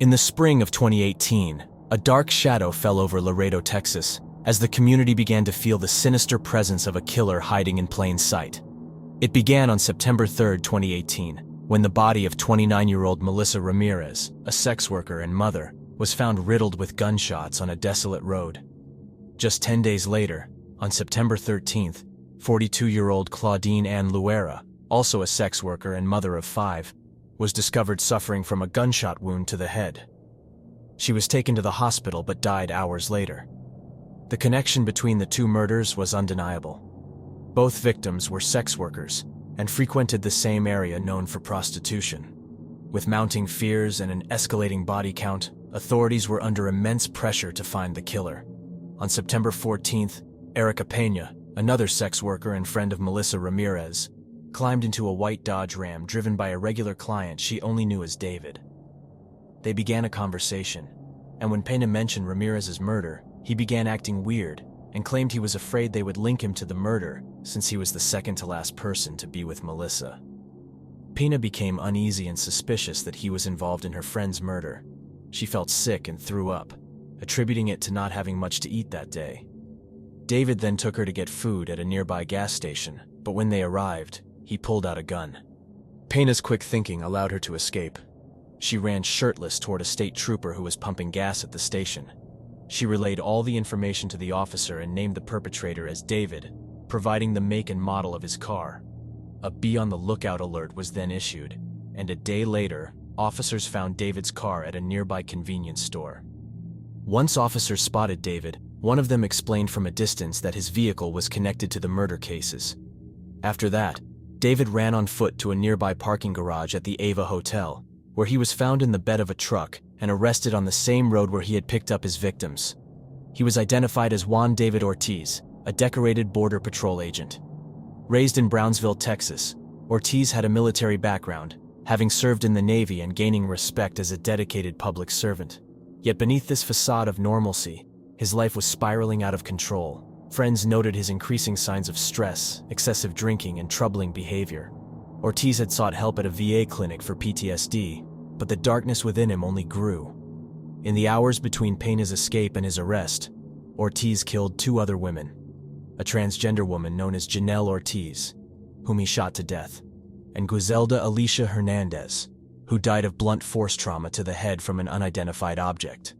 In the spring of 2018, a dark shadow fell over Laredo, Texas, as the community began to feel the sinister presence of a killer hiding in plain sight. It began on September 3, 2018, when the body of 29-year-old Melissa Ramirez, a sex worker and mother, was found riddled with gunshots on a desolate road. Just 10 days later, on September 13th, 42-year-old Claudine Anne Luera, also a sex worker and mother of 5, was discovered suffering from a gunshot wound to the head. She was taken to the hospital but died hours later. The connection between the two murders was undeniable. Both victims were sex workers and frequented the same area known for prostitution. With mounting fears and an escalating body count, authorities were under immense pressure to find the killer. On September 14th, Erika Peña, another sex worker and friend of Melissa Ramirez, climbed into a white Dodge Ram driven by a regular client she only knew as David. They began a conversation, and when Pena mentioned Ramirez's murder, he began acting weird and claimed he was afraid they would link him to the murder since he was the second-to-last person to be with Melissa. Pena became uneasy and suspicious that he was involved in her friend's murder. She felt sick and threw up, attributing it to not having much to eat that day. David then took her to get food at a nearby gas station, but when they arrived, he pulled out a gun. Pena's quick thinking allowed her to escape. She ran shirtless toward a state trooper who was pumping gas at the station. She relayed all the information to the officer and named the perpetrator as David, providing the make and model of his car. A be on the lookout alert was then issued, and a day later, officers found David's car at a nearby convenience store. Once officers spotted David, one of them explained from a distance that his vehicle was connected to the murder cases. After that, David ran on foot to a nearby parking garage at the Ava Hotel, where he was found in the bed of a truck and arrested on the same road where he had picked up his victims. He was identified as Juan David Ortiz, a decorated Border Patrol agent. Raised in Brownsville, Texas, Ortiz had a military background, having served in the Navy and gaining respect as a dedicated public servant. Yet beneath this facade of normalcy, his life was spiraling out of control. Friends noted his increasing signs of stress, excessive drinking, and troubling behavior. Ortiz had sought help at a VA clinic for PTSD, but the darkness within him only grew. In the hours between Pena's escape and his arrest, Ortiz killed 2 other women, a transgender woman known as Janelle Ortiz, whom he shot to death, and Guiselda Alicia Hernandez, who died of blunt force trauma to the head from an unidentified object.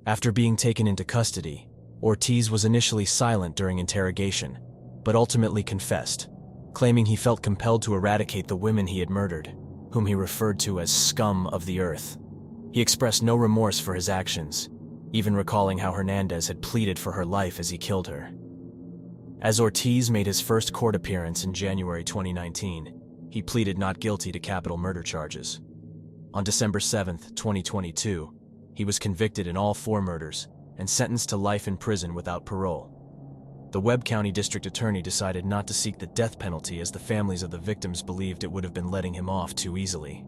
After being taken into custody, Ortiz was initially silent during interrogation, but ultimately confessed, claiming he felt compelled to eradicate the women he had murdered, whom he referred to as scum of the earth. He expressed no remorse for his actions, even recalling how Hernandez had pleaded for her life as he killed her. As Ortiz made his first court appearance in January 2019, he pleaded not guilty to capital murder charges. On December 7, 2022, he was convicted in all 4 murders and sentenced to life in prison without parole. The Webb County District Attorney decided not to seek the death penalty as the families of the victims believed it would have been letting him off too easily.